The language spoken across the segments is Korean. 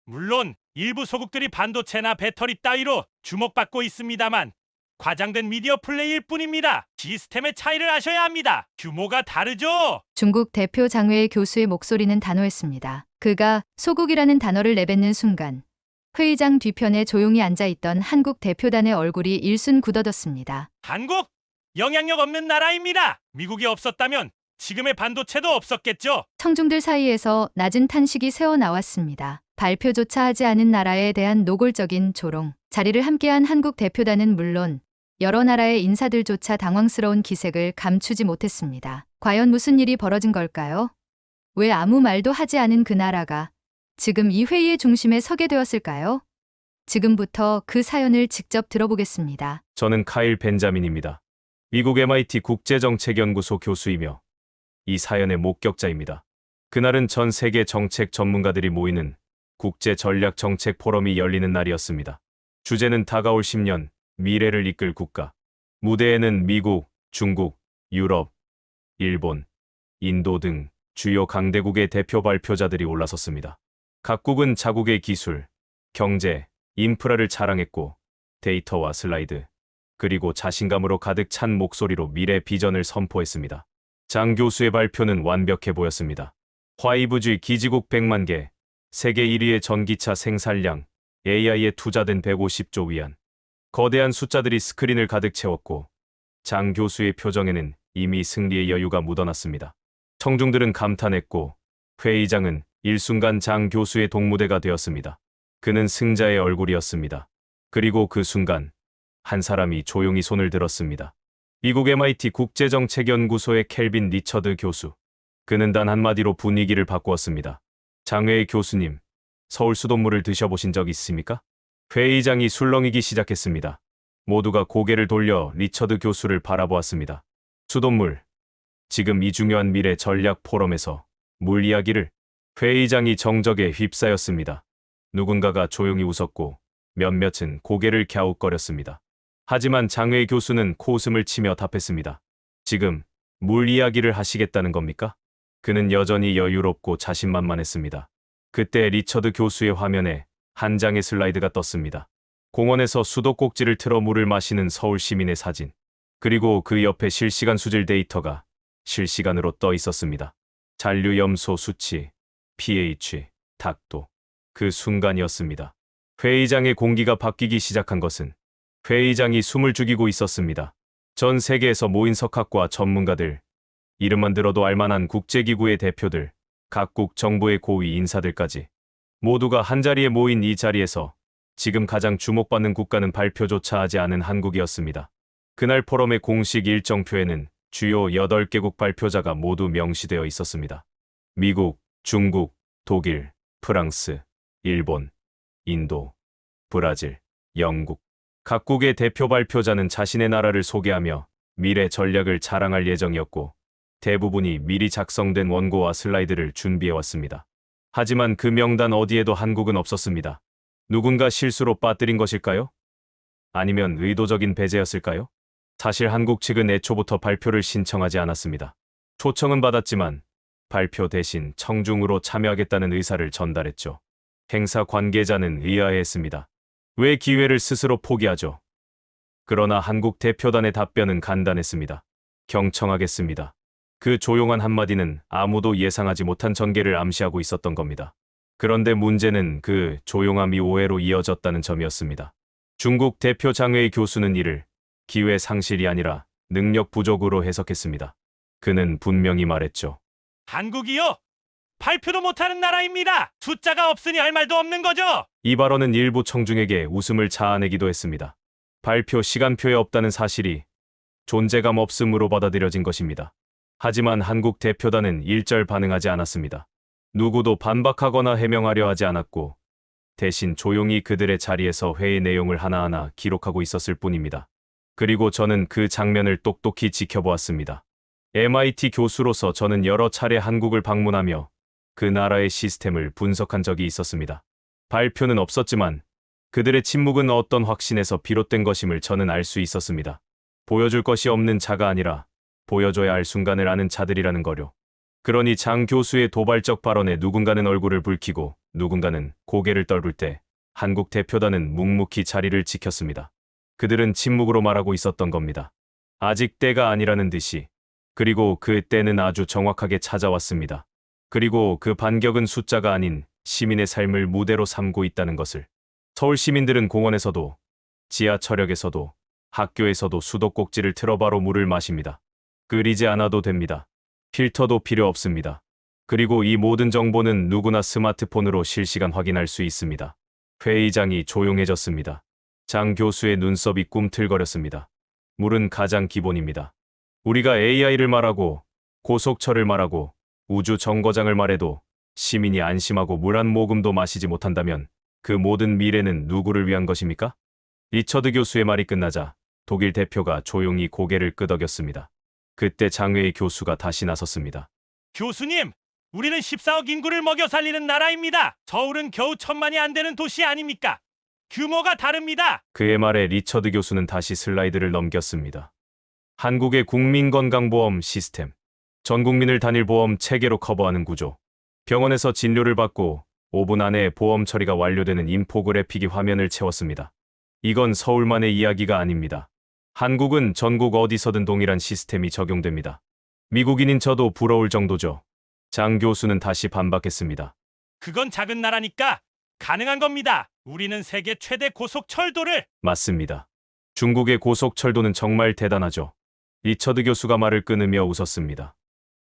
물론 일부 소국들이 반도체나 배터리 따위로 주목받고 있습니다만 과장된 미디어 플레이일 뿐입니다. 시스템의 차이를 아셔야 합니다. 규모가 다르죠. 중국 대표 장외의 교수의 목소리는 단호했습니다. 그가 소국이라는 단어를 내뱉는 순간 회의장 뒤편에 조용히 앉아있던 한국 대표단의 얼굴이 일순 굳어졌습니다. 한국 영향력 없는 나라입니다. 미국이 없었다면 지금의 반도체도 없었겠죠. 청중들 사이에서 낮은 탄식이 새어나왔습니다. 발표조차 하지 않은 나라에 대한 노골적인 조롱. 자리를 함께한 한국 대표단은 물론 여러 나라의 인사들조차 당황스러운 기색을 감추지 못했습니다. 과연 무슨 일이 벌어진 걸까요? 왜 아무 말도 하지 않은 그 나라가 지금 이 회의의 중심에 서게 되었을까요? 지금부터 그 사연을 직접 들어보겠습니다. 저는 카일 벤자민입니다. 미국 MIT 국제정책연구소 교수이며 이 사연의 목격자입니다. 그날은 전 세계 정책 전문가들이 모이는 국제전략정책 포럼이 열리는 날이었습니다. 주제는 다가올 10년, 미래를 이끌 국가. 무대에는 미국, 중국, 유럽, 일본, 인도 등 주요 강대국의 대표 발표자들이 올라섰습니다. 각국은 자국의 기술, 경제, 인프라를 자랑했고 데이터와 슬라이드, 그리고 자신감으로 가득 찬 목소리로 미래 비전을 선포했습니다. 장 교수의 발표는 완벽해 보였습니다. 5G 기지국 100만 개, 세계 1위의 전기차 생산량, AI에 투자된 150조 위안. 거대한 숫자들이 스크린을 가득 채웠고 장 교수의 표정에는 이미 승리의 여유가 묻어났습니다. 청중들은 감탄했고 회의장은 일순간 장 교수의 동무대가 되었습니다. 그는 승자의 얼굴이었습니다. 그리고 그 순간 한 사람이 조용히 손을 들었습니다. 미국 MIT 국제정책연구소의 켈빈 리처드 교수. 그는 단 한마디로 분위기를 바꾸었습니다. 장외의 교수님, 서울 수돗물을 드셔보신 적 있습니까? 회의장이 술렁이기 시작했습니다. 모두가 고개를 돌려 리처드 교수를 바라보았습니다. 수돗물. 지금 이 중요한 미래 전략 포럼에서 물 이야기를. 회의장이 정적에 휩싸였습니다. 누군가가 조용히 웃었고 몇몇은 고개를 갸웃거렸습니다. 하지만 장외 교수는 코웃음을 치며 답했습니다. 지금 물 이야기를 하시겠다는 겁니까? 그는 여전히 여유롭고 자신만만했습니다. 그때 리처드 교수의 화면에 한 장의 슬라이드가 떴습니다. 공원에서 수도꼭지를 틀어 물을 마시는 서울 시민의 사진. 그리고 그 옆에 실시간 수질 데이터가 실시간으로 떠 있었습니다. 잔류 염소 수치, pH, 탁도. 그 순간이었습니다. 회의장의 공기가 바뀌기 시작한 것은 회의장이 숨을 죽이고 있었습니다. 전 세계에서 모인 석학과 전문가들, 이름만 들어도 알만한 국제기구의 대표들, 각국 정부의 고위 인사들까지 모두가 한자리에 모인 이 자리에서 지금 가장 주목받는 국가는 발표조차 하지 않은 한국이었습니다. 그날 포럼의 공식 일정표에는 주요 8개국 발표자가 모두 명시되어 있었습니다. 미국, 중국, 독일, 프랑스, 일본, 인도, 브라질, 영국. 각국의 대표 발표자는 자신의 나라를 소개하며 미래 전략을 자랑할 예정이었고 대부분이 미리 작성된 원고와 슬라이드를 준비해왔습니다. 하지만 그 명단 어디에도 한국은 없었습니다. 누군가 실수로 빠뜨린 것일까요? 아니면 의도적인 배제였을까요? 사실 한국 측은 애초부터 발표를 신청하지 않았습니다. 초청은 받았지만 발표 대신 청중으로 참여하겠다는 의사를 전달했죠. 행사 관계자는 의아해했습니다. 왜 기회를 스스로 포기하죠? 그러나 한국 대표단의 답변은 간단했습니다. 경청하겠습니다. 그 조용한 한마디는 아무도 예상하지 못한 전개를 암시하고 있었던 겁니다. 그런데 문제는 그 조용함이 오해로 이어졌다는 점이었습니다. 중국 대표 장외의 교수는 이를 기회 상실이 아니라 능력 부족으로 해석했습니다. 그는 분명히 말했죠. 한국이요? 발표도 못하는 나라입니다. 숫자가 없으니 할 말도 없는 거죠. 이 발언은 일부 청중에게 웃음을 자아내기도 했습니다. 발표 시간표에 없다는 사실이 존재감 없음으로 받아들여진 것입니다. 하지만 한국 대표단은 일절 반응하지 않았습니다. 누구도 반박하거나 해명하려 하지 않았고 대신 조용히 그들의 자리에서 회의 내용을 하나하나 기록하고 있었을 뿐입니다. 그리고 저는 그 장면을 똑똑히 지켜보았습니다. MIT 교수로서 저는 여러 차례 한국을 방문하며 그 나라의 시스템을 분석한 적이 있었습니다. 발표는 없었지만 그들의 침묵은 어떤 확신에서 비롯된 것임을 저는 알 수 있었습니다. 보여줄 것이 없는 자가 아니라 보여줘야 할 순간을 아는 자들이라는 거요. 그러니 장 교수의 도발적 발언에 누군가는 얼굴을 붉히고 누군가는 고개를 떨굴 때 한국 대표단은 묵묵히 자리를 지켰습니다. 그들은 침묵으로 말하고 있었던 겁니다. 아직 때가 아니라는 듯이. 그리고 그 때는 아주 정확하게 찾아왔습니다. 그리고 그 반격은 숫자가 아닌 시민의 삶을 무대로 삼고 있다는 것을. 서울 시민들은 공원에서도, 지하철역에서도, 학교에서도 수도꼭지를 틀어 바로 물을 마십니다. 끓이지 않아도 됩니다. 필터도 필요 없습니다. 그리고 이 모든 정보는 누구나 스마트폰으로 실시간 확인할 수 있습니다. 회의장이 조용해졌습니다. 장 교수의 눈썹이 꿈틀거렸습니다. 물은 가장 기본입니다. 우리가 AI를 말하고 고속철을 말하고 우주 정거장을 말해도 시민이 안심하고 물 한 모금도 마시지 못한다면 그 모든 미래는 누구를 위한 것입니까? 리처드 교수의 말이 끝나자 독일 대표가 조용히 고개를 끄덕였습니다. 그때 장외의 교수가 다시 나섰습니다. 교수님, 우리는 14억 인구를 먹여 살리는 나라입니다. 서울은 겨우 1,000만이 안 되는 도시 아닙니까? 규모가 다릅니다. 그의 말에 리처드 교수는 다시 슬라이드를 넘겼습니다. 한국의 국민건강보험 시스템, 전 국민을 단일 보험 체계로 커버하는 구조, 병원에서 진료를 받고 5분 안에 보험 처리가 완료되는 인포그래픽이 화면을 채웠습니다. 이건 서울만의 이야기가 아닙니다. 한국은 전국 어디서든 동일한 시스템이 적용됩니다. 미국인인 저도 부러울 정도죠. 장 교수는 다시 반박했습니다. 그건 작은 나라니까 가능한 겁니다. 우리는 세계 최대 고속철도를. 맞습니다. 중국의 고속철도는 정말 대단하죠. 리처드 교수가 말을 끊으며 웃었습니다.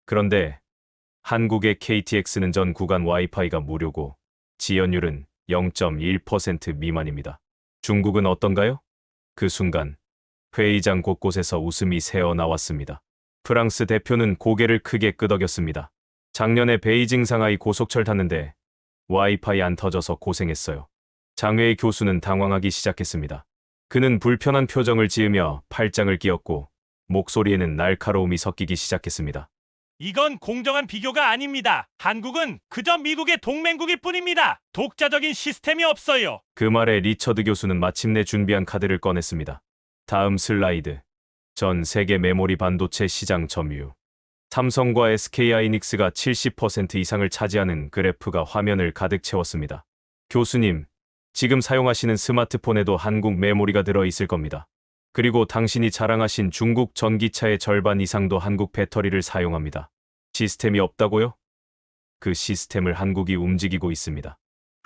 그런데 한국의 KTX는 전 구간 와이파이가 무료고 지연율은 0.1% 미만입니다. 중국은 어떤가요? 그 순간 회의장 곳곳에서 웃음이 새어나왔습니다. 프랑스 대표는 고개를 크게 끄덕였습니다. 작년에 베이징 상하이 고속철 탔는데 와이파이 안 터져서 고생했어요. 장외의 교수는 당황하기 시작했습니다. 그는 불편한 표정을 지으며 팔짱을 끼었고 목소리에는 날카로움이 섞이기 시작했습니다. 이건 공정한 비교가 아닙니다. 한국은 그저 미국의 동맹국일 뿐입니다. 독자적인 시스템이 없어요. 그 말에 리처드 교수는 마침내 준비한 카드를 꺼냈습니다. 다음 슬라이드. 전 세계 메모리 반도체 시장 점유율. 삼성과 SK하이닉스가 70% 이상을 차지하는 그래프가 화면을 가득 채웠습니다. 교수님, 지금 사용하시는 스마트폰에도 한국 메모리가 들어 있을 겁니다. 그리고 당신이 자랑하신 중국 전기차의 절반 이상도 한국 배터리를 사용합니다. 시스템이 없다고요? 그 시스템을 한국이 움직이고 있습니다.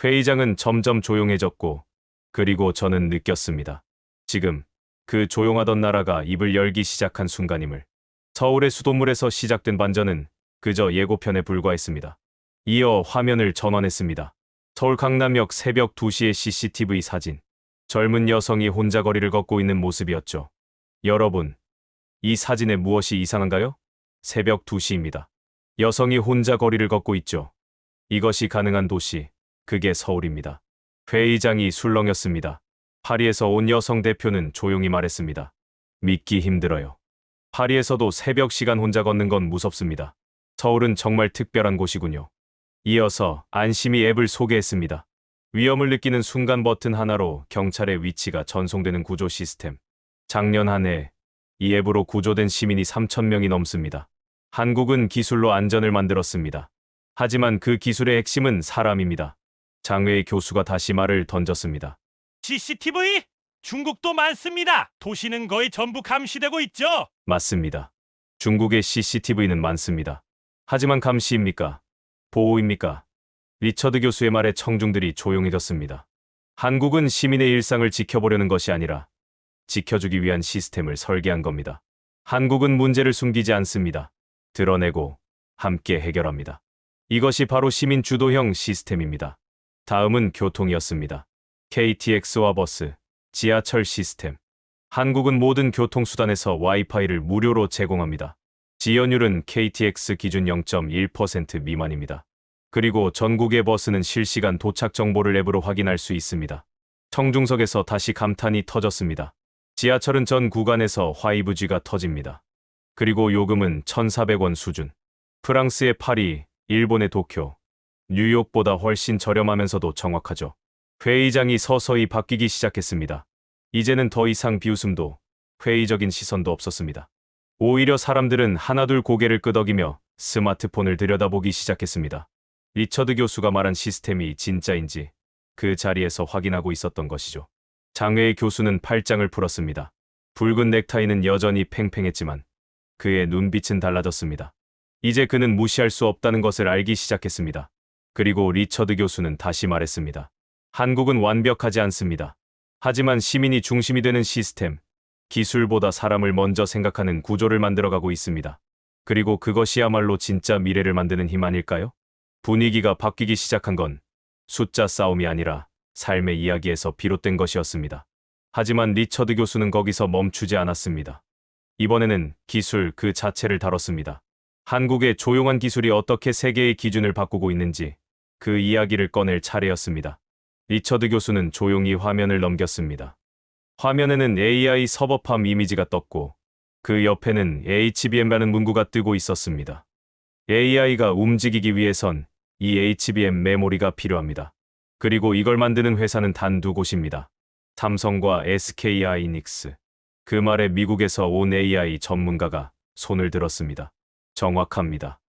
회의장은 점점 조용해졌고, 그리고 저는 느꼈습니다. 지금 그 조용하던 나라가 입을 열기 시작한 순간임을. 서울의 수돗물에서 시작된 반전은 그저 예고편에 불과했습니다. 이어 화면을 전환했습니다. 서울 강남역 새벽 2시의 CCTV 사진. 젊은 여성이 혼자 거리를 걷고 있는 모습이었죠. 여러분, 이 사진에 무엇이 이상한가요? 새벽 2시입니다. 여성이 혼자 거리를 걷고 있죠. 이것이 가능한 도시, 그게 서울입니다. 회의장이 술렁였습니다. 파리에서 온 여성 대표는 조용히 말했습니다. 믿기 힘들어요. 파리에서도 새벽 시간 혼자 걷는 건 무섭습니다. 서울은 정말 특별한 곳이군요. 이어서 안심이 앱을 소개했습니다. 위험을 느끼는 순간 버튼 하나로 경찰의 위치가 전송되는 구조 시스템. 작년 한 해 이 앱으로 구조된 시민이 3,000명이 넘습니다. 한국은 기술로 안전을 만들었습니다. 하지만 그 기술의 핵심은 사람입니다. 장외의 교수가 다시 말을 던졌습니다. CCTV? 중국도 많습니다. 도시는 거의 전부 감시되고 있죠. 맞습니다. 중국의 CCTV는 많습니다. 하지만 감시입니까? 보호입니까? 리처드 교수의 말에 청중들이 조용해졌습니다. 한국은 시민의 일상을 지켜보려는 것이 아니라 지켜주기 위한 시스템을 설계한 겁니다. 한국은 문제를 숨기지 않습니다. 드러내고 함께 해결합니다. 이것이 바로 시민 주도형 시스템입니다. 다음은 교통이었습니다. KTX와 버스, 지하철 시스템. 한국은 모든 교통수단에서 와이파이를 무료로 제공합니다. 지연율은 KTX 기준 0.1% 미만입니다. 그리고 전국의 버스는 실시간 도착 정보를 앱으로 확인할 수 있습니다. 청중석에서 다시 감탄이 터졌습니다. 지하철은 전 구간에서 5G가 터집니다. 그리고 요금은 1,400원 수준. 프랑스의 파리, 일본의 도쿄, 뉴욕보다 훨씬 저렴하면서도 정확하죠. 회의장이 서서히 바뀌기 시작했습니다. 이제는 더 이상 비웃음도 회의적인 시선도 없었습니다. 오히려 사람들은 하나둘 고개를 끄덕이며 스마트폰을 들여다보기 시작했습니다. 리처드 교수가 말한 시스템이 진짜인지 그 자리에서 확인하고 있었던 것이죠. 장외의 교수는 팔짱을 풀었습니다. 붉은 넥타이는 여전히 팽팽했지만 그의 눈빛은 달라졌습니다. 이제 그는 무시할 수 없다는 것을 알기 시작했습니다. 그리고 리처드 교수는 다시 말했습니다. 한국은 완벽하지 않습니다. 하지만 시민이 중심이 되는 시스템, 기술보다 사람을 먼저 생각하는 구조를 만들어가고 있습니다. 그리고 그것이야말로 진짜 미래를 만드는 힘 아닐까요? 분위기가 바뀌기 시작한 건 숫자 싸움이 아니라 삶의 이야기에서 비롯된 것이었습니다. 하지만 리처드 교수는 거기서 멈추지 않았습니다. 이번에는 기술 그 자체를 다뤘습니다. 한국의 조용한 기술이 어떻게 세계의 기준을 바꾸고 있는지 그 이야기를 꺼낼 차례였습니다. 리처드 교수는 조용히 화면을 넘겼습니다. 화면에는 AI 서버팜 이미지가 떴고 그 옆에는 HBM이라는 문구가 뜨고 있었습니다. AI가 움직이기 위해선 이 HBM 메모리가 필요합니다. 그리고 이걸 만드는 회사는 단 두 곳입니다. 삼성과 SK 하이닉스. 그 말에 미국에서 온 AI 전문가가 손을 들었습니다. 정확합니다.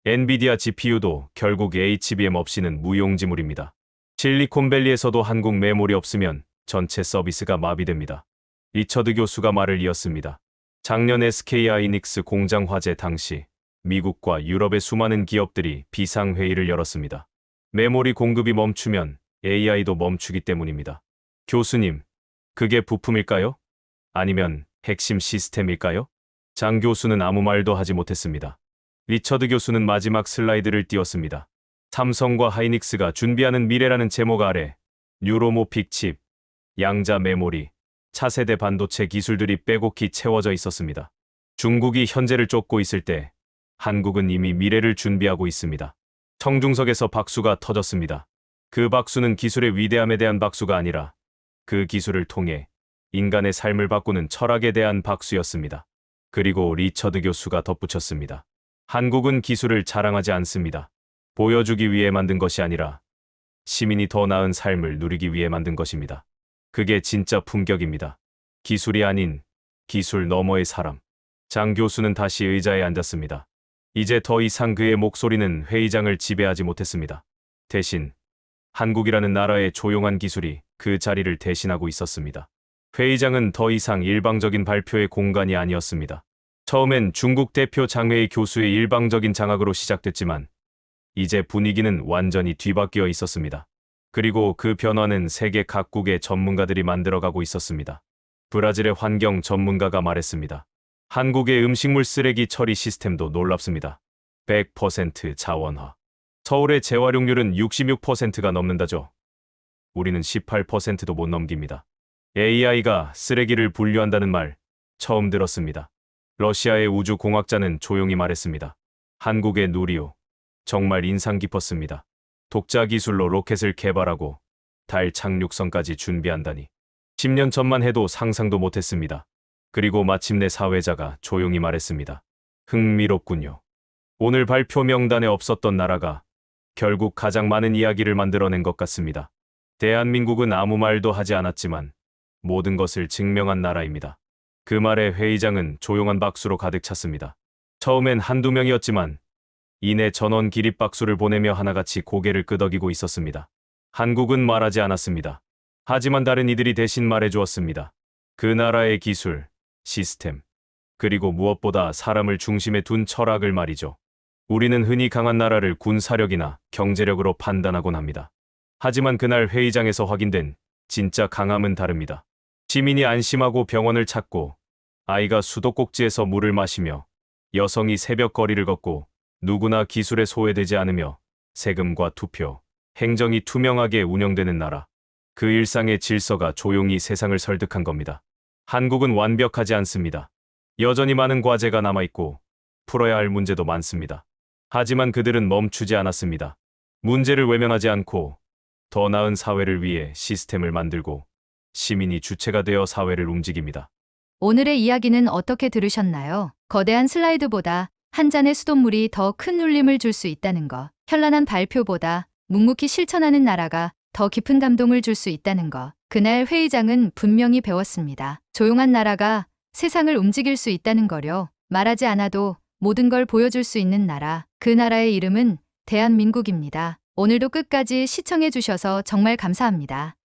엔비디아 GPU도 결국 HBM 없이는 무용지물입니다. 실리콘밸리에서도 한국 메모리 없으면 전체 서비스가 마비됩니다. 리처드 교수가 말을 이었습니다. 작년 SK 하이닉스 공장 화재 당시 미국과 유럽의 수많은 기업들이 비상회의를 열었습니다. 메모리 공급이 멈추면 AI도 멈추기 때문입니다. 교수님, 그게 부품일까요? 아니면 핵심 시스템일까요? 장 교수는 아무 말도 하지 못했습니다. 리처드 교수는 마지막 슬라이드를 띄웠습니다. 삼성과 하이닉스가 준비하는 미래라는 제목 아래 뉴로모픽 칩, 양자 메모리, 차세대 반도체 기술들이 빼곡히 채워져 있었습니다. 중국이 현재를 쫓고 있을 때 한국은 이미 미래를 준비하고 있습니다. 청중석에서 박수가 터졌습니다. 그 박수는 기술의 위대함에 대한 박수가 아니라 그 기술을 통해 인간의 삶을 바꾸는 철학에 대한 박수였습니다. 그리고 리처드 교수가 덧붙였습니다. 한국은 기술을 자랑하지 않습니다. 보여주기 위해 만든 것이 아니라 시민이 더 나은 삶을 누리기 위해 만든 것입니다. 그게 진짜 품격입니다. 기술이 아닌 기술 너머의 사람. 장 교수는 다시 의자에 앉았습니다. 이제 더 이상 그의 목소리는 회의장을 지배하지 못했습니다. 대신 한국이라는 나라의 조용한 기술이 그 자리를 대신하고 있었습니다. 회의장은 더 이상 일방적인 발표의 공간이 아니었습니다. 처음엔 중국 대표 장외의 교수의 일방적인 장악으로 시작됐지만 이제 분위기는 완전히 뒤바뀌어 있었습니다. 그리고 그 변화는 세계 각국의 전문가들이 만들어가고 있었습니다. 브라질의 환경 전문가가 말했습니다. 한국의 음식물 쓰레기 처리 시스템도 놀랍습니다. 100% 자원화. 서울의 재활용률은 66%가 넘는다죠. 우리는 18%도 못 넘깁니다. AI가 쓰레기를 분류한다는 말 처음 들었습니다. 러시아의 우주공학자는 조용히 말했습니다. 한국의 누리호. 정말 인상 깊었습니다. 독자 기술로 로켓을 개발하고 달 착륙선까지 준비한다니. 10년 전만 해도 상상도 못했습니다. 그리고 마침내 사회자가 조용히 말했습니다. 흥미롭군요. 오늘 발표 명단에 없었던 나라가 결국 가장 많은 이야기를 만들어낸 것 같습니다. 대한민국은 아무 말도 하지 않았지만 모든 것을 증명한 나라입니다. 그 말에 회의장은 조용한 박수로 가득 찼습니다. 처음엔 한두 명이었지만 이내 전원 기립박수를 보내며 하나같이 고개를 끄덕이고 있었습니다. 한국은 말하지 않았습니다. 하지만 다른 이들이 대신 말해주었습니다. 그 나라의 기술, 시스템, 그리고 무엇보다 사람을 중심에 둔 철학을 말이죠. 우리는 흔히 강한 나라를 군사력이나 경제력으로 판단하곤 합니다. 하지만 그날 회의장에서 확인된 진짜 강함은 다릅니다. 시민이 안심하고 병원을 찾고 아이가 수도꼭지에서 물을 마시며 여성이 새벽 거리를 걷고 누구나 기술에 소외되지 않으며 세금과 투표, 행정이 투명하게 운영되는 나라. 그 일상의 질서가 조용히 세상을 설득한 겁니다. 한국은 완벽하지 않습니다. 여전히 많은 과제가 남아있고 풀어야 할 문제도 많습니다. 하지만 그들은 멈추지 않았습니다. 문제를 외면하지 않고 더 나은 사회를 위해 시스템을 만들고 시민이 주체가 되어 사회를 움직입니다. 오늘의 이야기는 어떻게 들으셨나요? 거대한 슬라이드보다 한 잔의 수돗물이 더 큰 울림을 줄 수 있다는 것. 현란한 발표보다 묵묵히 실천하는 나라가 더 깊은 감동을 줄 수 있다는 것. 그날 회의장은 분명히 배웠습니다. 조용한 나라가 세상을 움직일 수 있다는 거요. 말하지 않아도 모든 걸 보여줄 수 있는 나라. 그 나라의 이름은 대한민국입니다. 오늘도 끝까지 시청해 주셔서 정말 감사합니다.